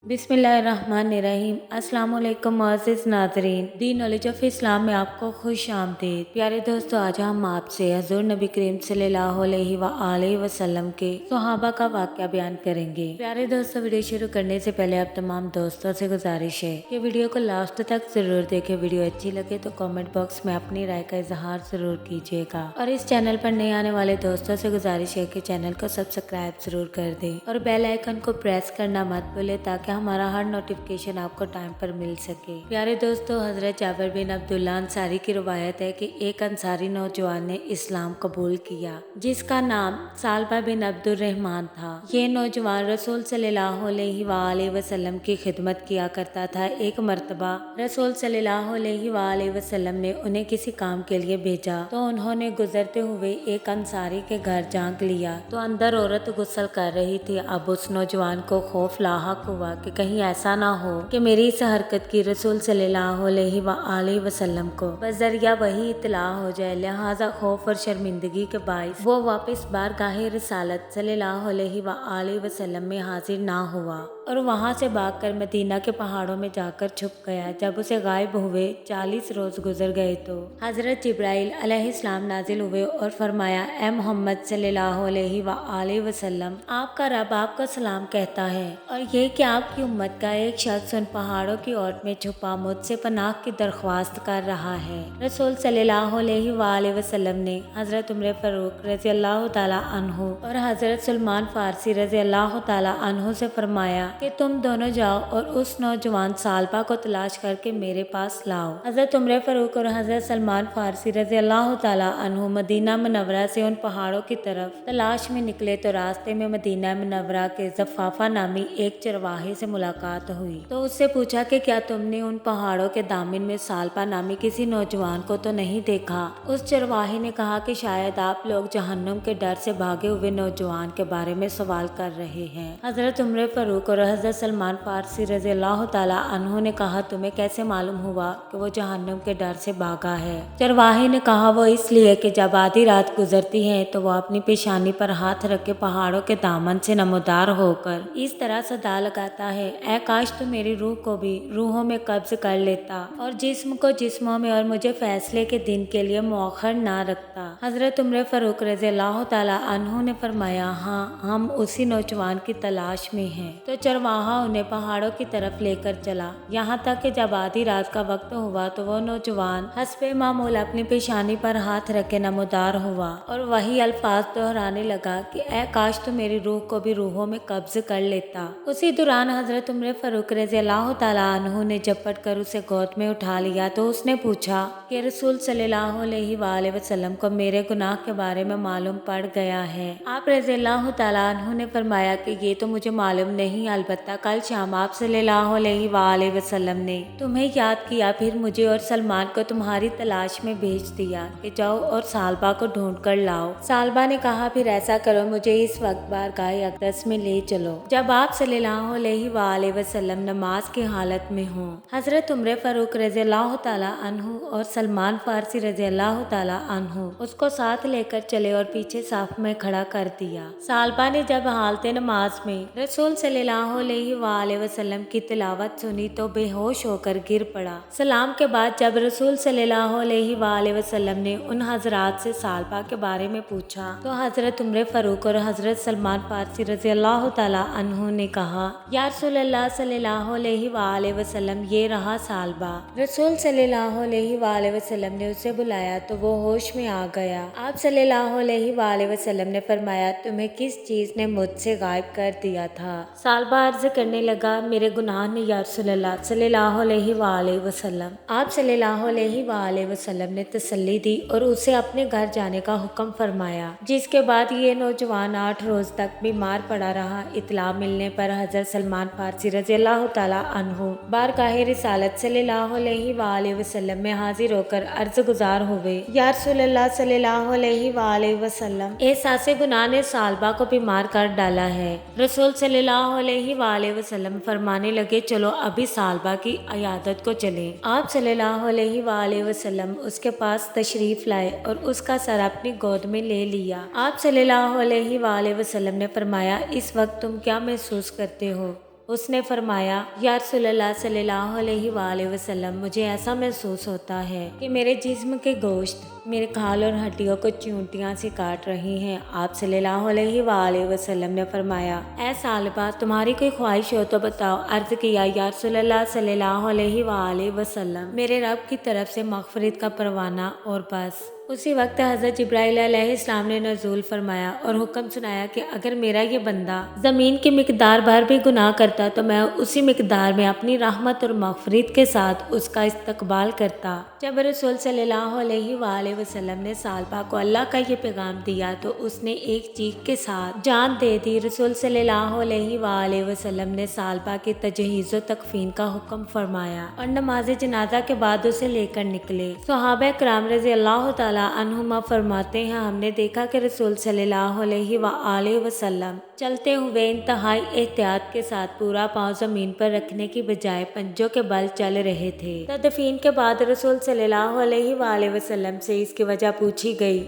बिस्मिल्लाहिर्रहमानिर्रहीम। अस्सलाम वालेकुम मुअज़्ज़िज़ नाज़रीन, दी नॉलेज ऑफ इस्लाम में आपको खुश आमदीद। प्यारे दोस्तों, आज हम आपसे हज़ूर नबी करीम सल्लल्लाहु अलैहि वसल्लम के सहाबा का वाक़या बयान करेंगे। प्यारे दोस्तों, वीडियो शुरू करने से पहले आप तमाम दोस्तों से गुजारिश है कि वीडियो को लास्ट तक जरूर देखें। वीडियो अच्छी लगे तो कमेंट बॉक्स में अपनी राय का इजहार जरूर कीजिएगा और इस चैनल पर नए आने वाले दोस्तों से गुजारिश है कि चैनल को सब्सक्राइब जरूर कर दें और बेल आइकन को प्रेस करना मत भूलें ताकि हमारा हर नोटिफिकेशन आपको टाइम पर मिल सके। प्यारे दोस्तों, हजरत जाबिर बिन अब्दुल्ला अंसारी की रवायत है कि एक अंसारी नौजवान ने इस्लाम कबूल किया जिसका नाम सालबा बिन अब्दुर्रहमान था। ये नौजवान रसूल सल्लल्लाहु अलैहि वसल्लम की खिदमत किया करता था। एक मर्तबा रसूल सल्लल्लाहु अलैहि वसल्लम ने उन्हें किसी काम के लिए भेजा तो उन्होंने गुजरते हुए एक अंसारी के घर झांक लिया तो अंदर औरत गुस्ल कर रही थी। अब उस नौजवान को खौफ लाहक हुआ कि कहीं ऐसा ना हो कि मेरी इस हरकत की रसूल सल्लल्लाहु अलैहि वसल्लम को बजरिया वही इत्तला हो जाए। लिहाजा खौफ और शर्मिंदगी के बाइस वो वापस बारगाहे रिसालत सल्लल्लाहु अलैहि वसल्लम में हाजिर ना हुआ और वहां से भागकर मदीना के पहाड़ों में जाकर छुप गया। जब उसे गायब हुए 40 रोज गुजर गए तो हजरत जिब्राइल अलैहिस्सलाम नाजिल हुए और फरमाया, ए मोहम्मद सल्लल्लाहु अलैहि वसल्लम, आपका रब आपको सलाम कहता है और ये कि आपकी उम्मत का एक शख्स उन पहाड़ों की ओट में छुपा मुझसे पनाह की दरख्वास्त कर रहा है। रसूल सल्लल्लाहु अलैहि वसल्लम ने हजरत उमर फारूक रज़ी अल्लाह तआला अन्हु और हजरत सलमान फारसी रज़ी अल्लाह तआला अन्हु से फरमाया कि तुम दोनों जाओ और उस नौजवान सालबा को तलाश करके मेरे पास लाओ। हजरत उमर फारूक और हजरत सलमान फारसी रज़ी अल्लाह तआला अन्हु मदीना मुनव्वरा से उन पहाड़ों की तरफ तलाश में निकले तो रास्ते में मदीना मुनव्वरा के ज़फ़ाफ़ा नामी एक चरवाहे से मुलाकात हुई तो उससे पूछा कि क्या तुमने उन पहाड़ों के दामिन में सालबा नामी किसी नौजवान को तो नहीं देखा। उस चरवाहे ने कहा कि शायद आप लोग जहन्नुम के डर से भागे हुए नौजवान के बारे में सवाल कर रहे हैं। हजरत उमर फारूक और हजरत सलमान फारसी रज़ी अल्लाह तआला अन्हु ने कहा, तुम्हें कैसे मालूम हुआ कि वो जहन्नुम के डर से भागा है? चरवाहे ने कहा, वो इसलिए कि जब आधी रात गुजरती है तो वो अपनी पेशानी पर हाथ रख के पहाड़ों के दामन से नमोदार होकर इस तरह सदा लगाता है, ऐ काश तू मेरी रूह को भी रूहों में कब्ज कर लेता और जिस्म को जिस्मों में और मुझे फैसले के दिन के लिए मौखर ना रखता। हजरत उमर फारूक रज़ी अल्लाह तआला अन्हु ने फरमाया, हाँ, हम उसी नौजवान की तलाश में हैं। तो चरवाहा उन्हें पहाड़ों की तरफ लेकर चला। यहाँ तक कि जब आधी रात का वक्त हुआ तो वो नौजवान हस्बे मामूल अपनी पेशानी पर हाथ रखे नमोदार हुआ और वही अल्फाज दोहराने लगा कि ऐ काश तू मेरी रूह को भी रूहों में कब्ज कर लेता। उसी दौरान हजरत उमर फारूक रज़ी अल्लाह तआला अन्हु ने झपट कर उसे गोद में उठा लिया तो उसने पूछा कि रसूल सल्लल्लाहु अलैहि वसल्लम को मेरे गुनाह के बारे में मालूम पड़ गया है। आप रज़ी अल्लाह तआला अन्हु ने फरमाया कि ये तो मुझे मालूम नहीं, अलबत्ता कल शाम आप सल्लल्लाहु अलैहि वसल्लम ने तुम्हें याद किया, फिर मुझे और सलमान को तुम्हारी तलाश में भेज दिया कि जाओ और सालबा को ढूंढ कर लाओ। सालबा ने कहा, फिर ऐसा करो, मुझे इस वक्त बारगाह अक़दस में ले चलो जब आप सल्लल्लाहु अलैहि वसल्लम नमाज की हालत में हो। हजरत उमर फारूक रज़ी अल्लाह तआला अन्हु और सलमान फारसी रज़ी अल्लाह तआला अन्हु उसको साथ लेकर चले और पीछे साफ में खड़ा कर दिया। सालबा ने जब हालत नमाज में रसूल सल्लल्लाहु अलैहि वसल्लम की तिलावत सुनी तो बेहोश होकर गिर पड़ा। सलाम के बाद जब रसूल सल्लल्लाहु अलैहि वसल्लम ने उन हजरात से सालबा के बारे में पूछा तो हजरत उमर फारूक और हजरत सलमान फारसी रज़ी अल्लाह तआला अन्हु ने कहा, या रसूल अल्लाह सल्लल्लाहु अलैहि वसल्लम, ये रहा सालबा। रसूल सल्लल्लाहु अलैहि वसल्लम ने उसे बुलाया तो वो होश में आ गया। आप सल्लल्लाहु अलैहि वसल्लम ने फरमाया, तुम्हें किस चीज ने मुझसे गायब कर दिया था? सालबा अर्ज करने लगा, मेरे गुनाह ने या रसूल अल्लाह सल्लल्लाहु अलैहि वसल्लम। आप सल्लल्लाहु अलैहि वसल्लम ने तसल्ली दी और उसे अपने घर जाने का हुक्म फरमाया, जिसके बाद ये नौजवान 8 रोज तक बीमार पड़ा रहा। इतला मिलने पर हजरत सलमान फारसी रज़ी अल्लाह तआला अन्हु बारगाहे रिसालत सल्लल्लाहु अलैहि वसल्लम में हाजिर होकर अर्ज गुजार हुए, या रसूल अल्लाह सल्लल्लाहु अलैहि वसल्लम, एहसासे गुनाह ने सालबा को बीमार कर डाला है। रसूल सल्लल्लाहु अलैहि वसल्लम फरमाने लगे, चलो अभी सालबा की अयादत को चले। आप सल्लल्लाहु अलैहि वसल्लम उसके पास तशरीफ लाए और उसका सर अपनी गोद में ले लिया। आप सल्लल्लाहु अलैहि वसल्लम ने फरमाया, इस वक्त तुम क्या महसूस करते हो? اس نے فرمایا یا رسول اللہ صلی اللہ علیہ وآلہ وسلم، مجھے ایسا محسوس ہوتا ہے کہ میرے جسم کے گوشت میرے کھال اور ہڈیوں کو چونٹیاں سے کاٹ رہی ہیں۔ آپ صلی اللہ علیہ وآلہ وسلم نے فرمایا اے ثعلبہ، تمہاری کوئی خواہش ہو تو بتاؤ۔ عرض کیا یا رسول اللہ صلی اللہ علیہ وآلہ وسلم، میرے رب کی طرف سے مغفرت کا پروانہ اور بس۔ اسی وقت حضرت جبرائیل علیہ السلام نے نزول فرمایا اور حکم سنایا کہ اگر میرا یہ بندہ زمین کی مقدار بھر بھی گناہ کرتا تو میں اسی مقدار میں اپنی رحمت اور مغفرت کے ساتھ اس کا استقبال کرتا۔ جب رسول صلی اللہ علیہ وآلہ وسلم نے ثعلبہ کو اللہ کا یہ پیغام دیا تو اس نے ایک چیخ کے ساتھ جان دے دی۔ رسول صلی اللہ علیہ وآلہ وسلم نے ثعلبہ کی تجہیز و تکفین کا حکم فرمایا اور نماز جنازہ کے بعد اسے لے کر نکلے۔ صحابہ کرام رضی اللہ تعالی عنہما فرماتے ہیں ہم نے دیکھا کہ رسول صلی اللہ علیہ وآلہ وسلم چلتے ہوئے انتہائی احتیاط کے ساتھ پورا پاؤں زمین پر رکھنے کی بجائے پنجوں کے بل چل رہے تھے۔ تدفین کے بعد رسول صلی اللہ علیہ وآلہ وسلم سے اس کی وجہ پوچھی گئی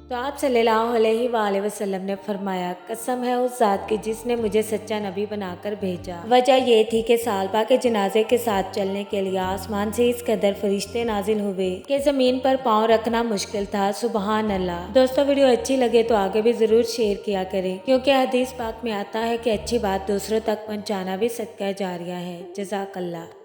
تو آپ صلی اللہ علیہ وآلہ وسلم نے فرمایا قسم ہے اس ذات کی جس نے مجھے سچا نبی بنا کر بھیجا۔ وجہ یہ تھی کہ ثعلبہ کے جنازے کے ساتھ چلنے کے لیے آسمان سے اس قدر فرشتے نازل ہوئے کہ زمین پر پاؤں رکھنا مشکل تھا۔ سبحان اللہ۔ دوستو ویڈیو اچھی لگے تو آگے بھی ضرور شیئر کیا کریں، کیونکہ حدیث پاک میں آتا ہے کہ اچھی بات دوسروں تک پہنچانا بھی صدقہ جاریہ ہے۔ جزاک اللہ۔